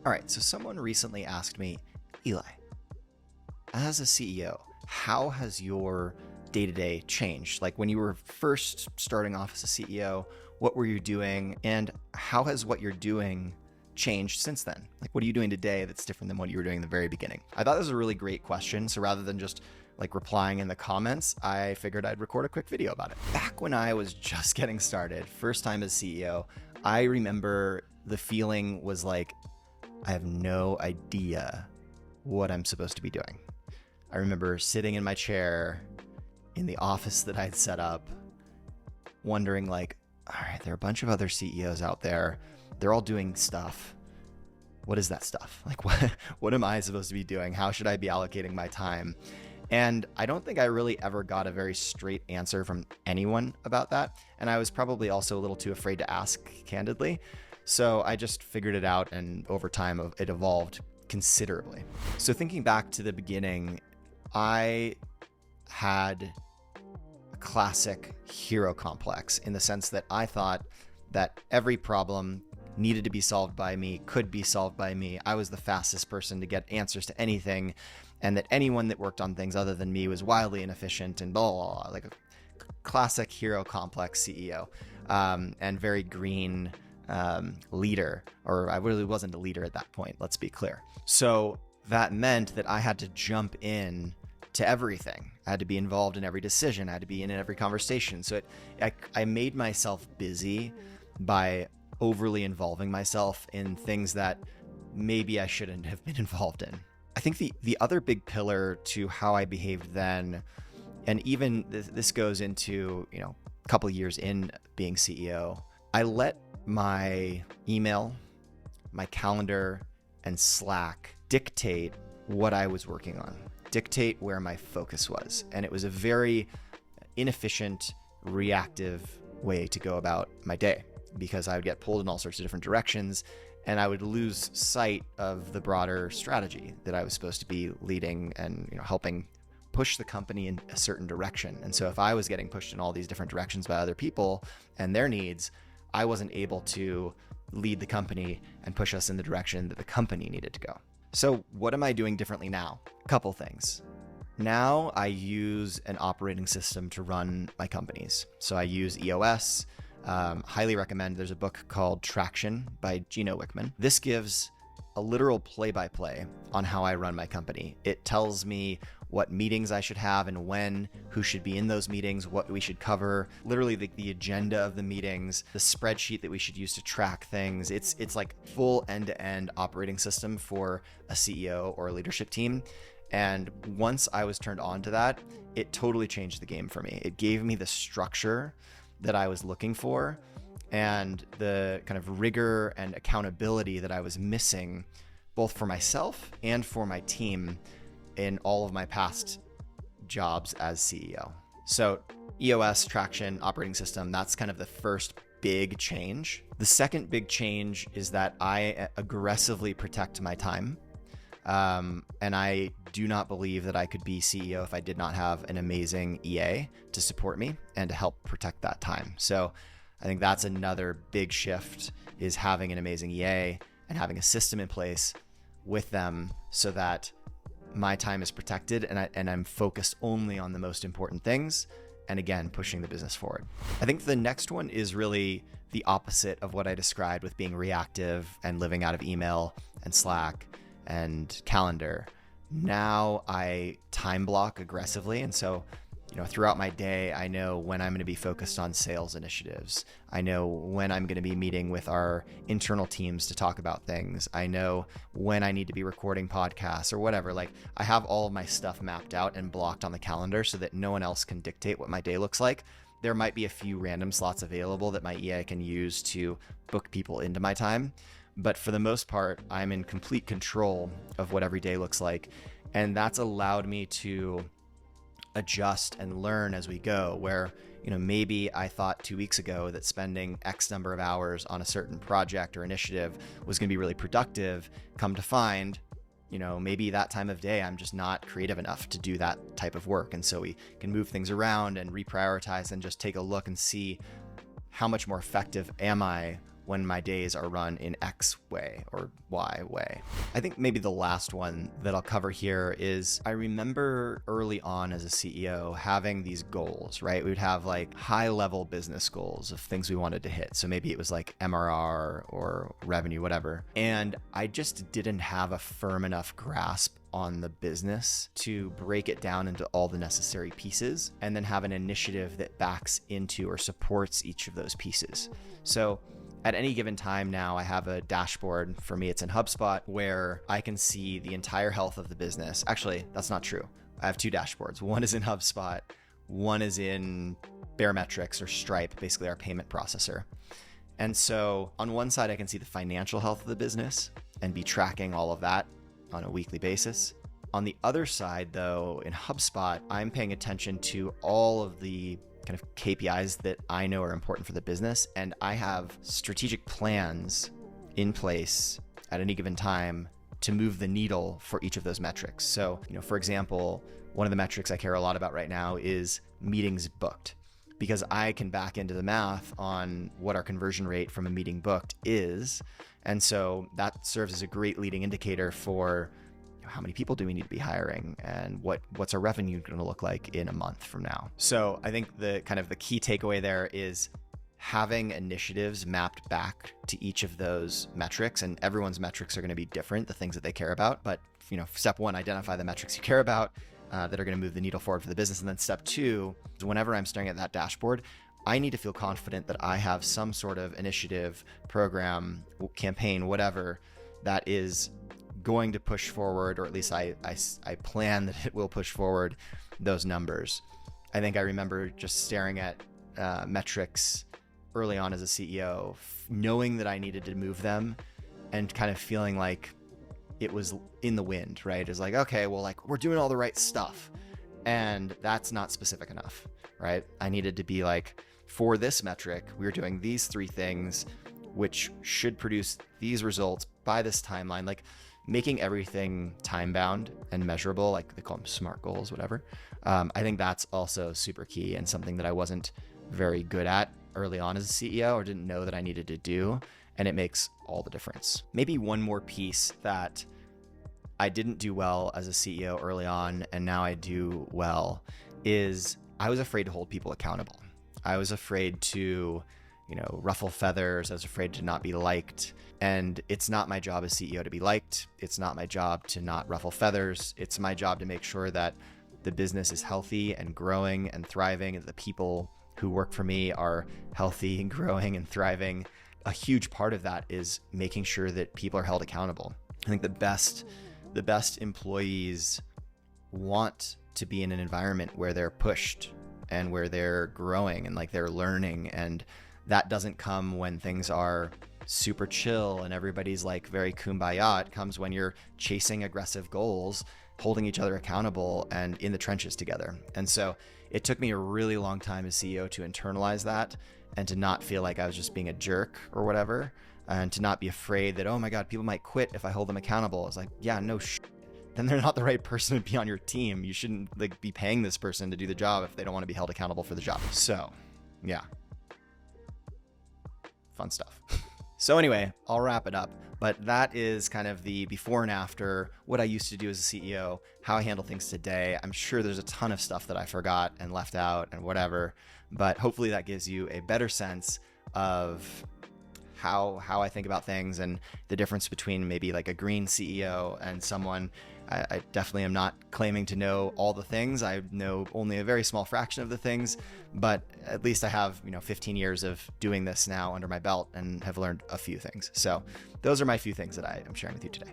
All right, so someone recently asked me, Eli, as a CEO, how has your day-to-day changed? Like when you were first starting off as a CEO, what were you doing? And how has what you're doing changed since then? Like what are you doing today that's different than what you were doing in the very beginning? I thought this was a really great question. So rather than just like replying in the comments, I figured I'd record a quick video about it. Back when I was just getting started, first time as CEO, I remember the feeling was like, I have no idea what I'm supposed to be doing. I remember sitting in my chair in the office that I'd set up, wondering like, all right, there are a bunch of other CEOs out there. They're all doing stuff. What is that stuff? Like, what am I supposed to be doing? How should I be allocating my time? And I don't think I really ever got a very straight answer from anyone about that. And I was probably also a little too afraid to ask candidly. So I just figured it out, and over time it evolved considerably. So thinking back to the beginning, I had a classic hero complex in the sense that I thought that every problem needed to be solved by me, could be solved by me. I was the fastest person to get answers to anything, and that anyone that worked on things other than me was wildly inefficient and blah, blah, blah, like a classic hero complex CEO, and very green leader, or I really wasn't a leader at that point, let's be clear. So that meant that I had to jump in to everything. I had to be involved in every decision. I had to be in every conversation. So I made myself busy by overly involving myself in things that maybe I shouldn't have been involved in. I think the other big pillar to how I behaved then, and even this goes into, a couple of years in being CEO, I let my email, my calendar, and Slack dictate what I was working on, dictate where my focus was. And it was a very inefficient, reactive way to go about my day, because I would get pulled in all sorts of different directions and I would lose sight of the broader strategy that I was supposed to be leading and helping push the company in a certain direction. And so if I was getting pushed in all these different directions by other people and their needs, I wasn't able to lead the company and push us in the direction that the company needed to go. So what am I doing differently now? A couple things. Now I use an operating system to run my companies. So I use EOS. Highly recommend. There's a book called Traction by Gino Wickman. This gives a literal play-by-play on how I run my company. It tells me what meetings I should have and when, who should be in those meetings, what we should cover, literally the agenda of the meetings, the spreadsheet that we should use to track things. It's like full end-to-end operating system for a CEO or a leadership team. And once I was turned on to that, it totally changed the game for me. It gave me the structure that I was looking for and the kind of rigor and accountability that I was missing, both for myself and for my team in all of my past jobs as CEO. So EOS, Traction, operating system, that's kind of the first big change. The second big change is that I aggressively protect my time. And I do not believe that I could be CEO if I did not have an amazing EA to support me and to help protect that time. So I think that's another big shift, is having an amazing EA and having a system in place with them so that my time is protected and I'm focused only on the most important things. And again, pushing the business forward. I think the next one is really the opposite of what I described with being reactive and living out of email and Slack and calendar. Now I time block aggressively. And so, throughout my day, I know when I'm going to be focused on sales initiatives. I know when I'm going to be meeting with our internal teams to talk about things. I know when I need to be recording podcasts or whatever. Like, I have all of my stuff mapped out and blocked on the calendar so that no one else can dictate what my day looks like. There might be a few random slots available that my EA can use to book people into my time. But for the most part, I'm in complete control of what every day looks like. And that's allowed me to adjust and learn as we go, where, maybe I thought 2 weeks ago that spending X number of hours on a certain project or initiative was going to be really productive. Come to find, maybe that time of day, I'm just not creative enough to do that type of work. And so we can move things around and reprioritize and just take a look and see how much more effective am I when my days are run in X way or Y way. I think maybe the last one that I'll cover here is I remember early on as a CEO having these goals, right? We would have like high level business goals of things we wanted to hit. So maybe it was like MRR or revenue, whatever. And I just didn't have a firm enough grasp on the business to break it down into all the necessary pieces and then have an initiative that backs into or supports each of those pieces. So at any given time now, I have a dashboard. For me, it's in HubSpot where I can see the entire health of the business. Actually, that's not true. I have two dashboards. One is in HubSpot. One is in Baremetrics or Stripe, basically our payment processor. And so on one side, I can see the financial health of the business and be tracking all of that on a weekly basis. On the other side, though, in HubSpot, I'm paying attention to all of the kind of KPIs that I know are important for the business. And I have strategic plans in place at any given time to move the needle for each of those metrics. So, for example, one of the metrics I care a lot about right now is meetings booked, because I can back into the math on what our conversion rate from a meeting booked is. And so that serves as a great leading indicator for how many people do we need to be hiring and what's our revenue going to look like in a month from now. So I think the key takeaway there is having initiatives mapped back to each of those metrics, and everyone's metrics are going to be different, the things that they care about. But step one, identify the metrics you care about that are going to move the needle forward for the business. And then step two is whenever I'm staring at that dashboard, I need to feel confident that I have some sort of initiative, program, campaign, whatever, that is going to push forward, or at least I plan that it will push forward those numbers. I think I remember just staring at metrics early on as a CEO, knowing that I needed to move them and kind of feeling like it was in the wind, right? It's like, okay, well, like we're doing all the right stuff, and that's not specific enough, right? I needed to be like, for this metric, we're doing these three things, which should produce these results by this timeline, like making everything time bound and measurable, like they call them SMART goals, whatever. I think that's also super key and something that I wasn't very good at early on as a CEO or didn't know that I needed to do. And it makes all the difference. Maybe one more piece that I didn't do well as a CEO early on, and now I do well, is I was afraid to hold people accountable. I was afraid to, ruffle feathers. I was afraid to not be liked. And it's not my job as CEO to be liked. It's not my job to not ruffle feathers. It's my job to make sure that the business is healthy and growing and thriving, and the people who work for me are healthy and growing and thriving. A huge part of that is making sure that people are held accountable. I think the best employees want to be in an environment where they're pushed and where they're growing and like they're learning. And that doesn't come when things are super chill and everybody's like very kumbaya. It comes when you're chasing aggressive goals, holding each other accountable, and in the trenches together. And so it took me a really long time as CEO to internalize that and to not feel like I was just being a jerk or whatever, and to not be afraid that, oh my God, people might quit if I hold them accountable. It's like, yeah, no then they're not the right person to be on your team. You shouldn't be paying this person to do the job if they don't want to be held accountable for the job. So yeah, fun stuff. So anyway, I'll wrap it up, but that is kind of the before and after, what I used to do as a CEO, how I handle things today. I'm sure there's a ton of stuff that I forgot and left out and whatever, but hopefully that gives you a better sense of how I think about things and the difference between maybe like a green CEO and someone. I definitely am not claiming to know all the things. I know only a very small fraction of the things, but at least I have 15 years of doing this now under my belt and have learned a few things. So those are my few things that I am sharing with you today.